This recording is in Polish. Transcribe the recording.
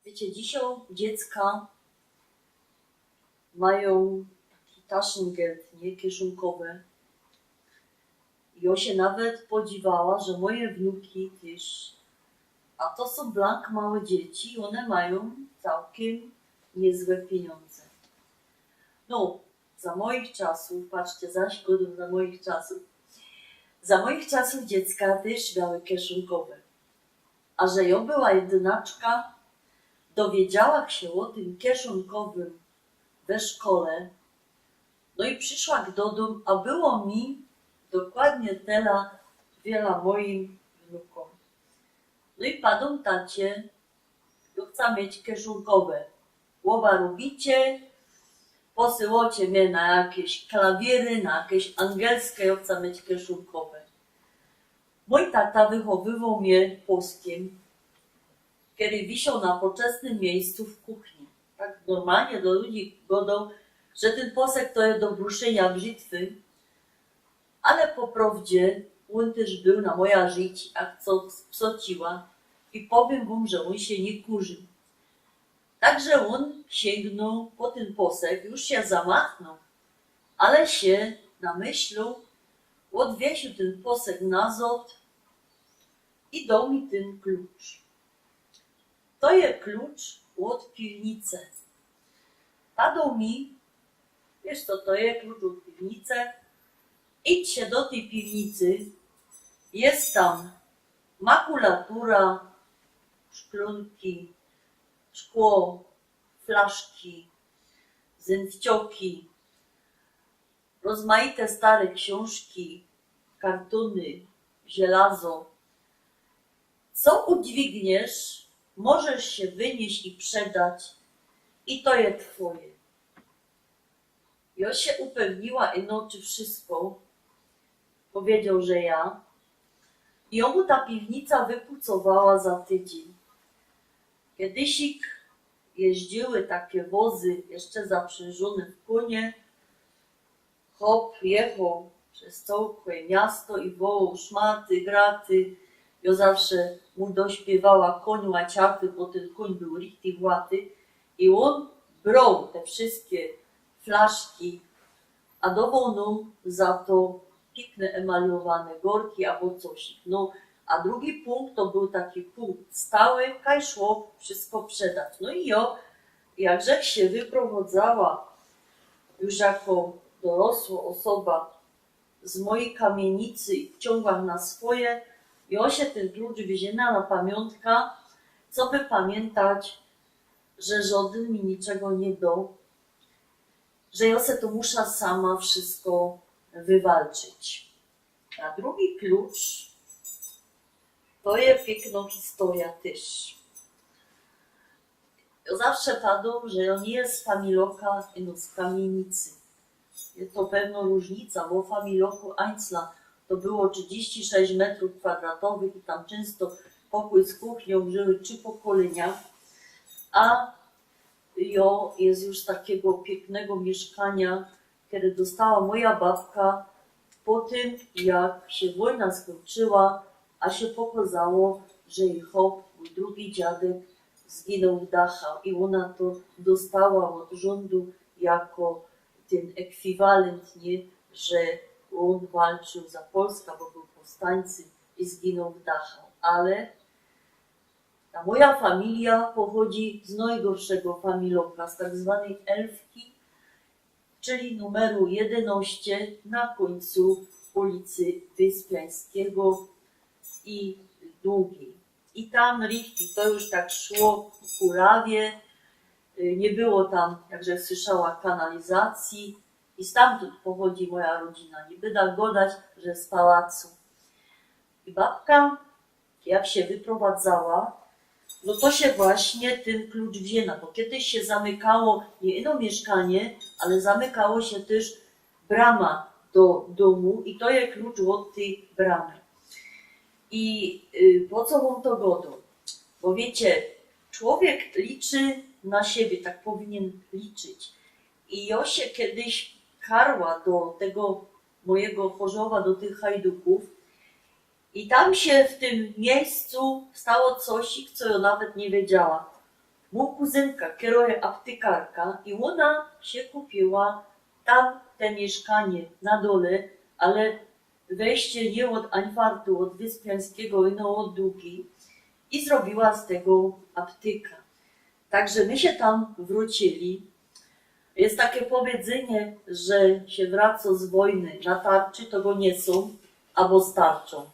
Wiecie, dzisiaj dziecka mają taki Taschengeld, nie, kieszonkowe. I ja się nawet podziwała, że moje wnuki też, a to są blank małe dzieci, one mają całkiem niezłe pieniądze. No, za moich czasów, patrzcie, zaś godą za moich czasów, za moich czasów dziecka też miały kieszonkowe. A że ja była jedynaczka, dowiedziała się o tym kieszonkowym we szkole, no i przyszła do domu, a było mi dokładnie tyle wiele moim wnukom. No i padł tacie, to chcę mieć kieszonkowe. Łowa robicie, posyłacie mnie na jakieś klawiery, na jakieś angielskie, ja chcę mieć kieszonkowe. Mój tata wychowywał mnie poskiem, kiedy wisiał na poczesnym miejscu w kuchni. Tak normalnie do ludzi godą, że ten posek to jest do bruszenia brzytwy, ale po prawdzie on też był na moja życie, a co psociła i powiem wam, że on się nie kurzył. Także on sięgnął po ten posek, już się zamachnął, ale się namyślał, odwiesił ten posek nazad i dał mi ten klucz. To jest klucz od piwnicy. Padł mi, wiesz co to jest klucz od piwnicy? Idźcie do tej piwnicy, jest tam makulatura, szklunki, szkło, flaszki, zęcioki, rozmaite stare książki, kartony, żelazo. Co udźwigniesz, możesz się wynieść i sprzedać i to jest twoje. Ja się upewniła, czy wszystko. Powiedział, że ja. I mu ta piwnica wypucowała za tydzień. Kiedyś jeździły takie wozy, jeszcze zaprzężone w konie. Hop jechał przez całe miasto i wołał szmaty, graty. Ja zawsze mu dośpiewała koń łaciaty, bo ten koń był richtig łaty. I on brał te wszystkie flaszki, a dawał nam za to piękne emaliowane gorki albo coś. No, a drugi punkt to był taki punkt stały, kaj szło wszystko sprzedać. No i ja, jakże się wyprowadzała już jako dorosła osoba z mojej kamienicy i wciągłam na swoje, ja się ten klucz wzięła na pamiątka, co by pamiętać, że żaden mi niczego nie dał, że ja se to muszę sama wszystko wywalczyć. A drugi klucz to jest piękna historia też. Ja zawsze padł, że ja nie jest z familoka, no z kamienicy. Jest to pewna różnica, bo w familoku Einzla to było 36 metrów kwadratowych i tam często pokój z kuchnią żyły 3 pokolenia, a ja jest już z takiego pięknego mieszkania, które dostała moja babka po tym, jak się wojna skończyła, a się pokazało, że jej hop, mój drugi dziadek, zginął w Dachau i ona to dostała od rządu jako ten ekwiwalent, nie, że on walczył za Polskę, bo był powstańcy i zginął w Dachau. Ale ta moja familia pochodzi z najgorszego familoka, z tak zwanej Elfki, czyli numeru 11 na końcu ulicy Wyspiańskiego i Długiej. I tam richtig, to już tak szło ku Rawie, nie było tam, jakże słyszała, kanalizacji i stamtąd pochodzi moja rodzina. Nie będę gadać, że z pałacu. I babka, jak się wyprowadzała, no to się właśnie ten klucz wzięła, bo kiedyś się zamykało nie jedno mieszkanie, ale zamykało się też brama do domu i to jest klucz od tej bramy. I po co wam to godą? Bo wiecie, człowiek liczy na siebie, tak powinien liczyć. I ja się kiedyś karła do tego mojego Chorzowa, do tych Hajduków i tam się w tym miejscu stało coś, co ja nawet nie wiedziała. Mój kuzynka kieruje aptekarka i ona się kupiła tam te mieszkanie na dole, ale wejście nie od Anfartu, od Wyspiańskiego, no od Długi i zrobiła z tego apteka. Także my się tam wrócili. Jest takie powiedzenie, że się wraca z wojny na tarczy, to go nie są, albo starczą.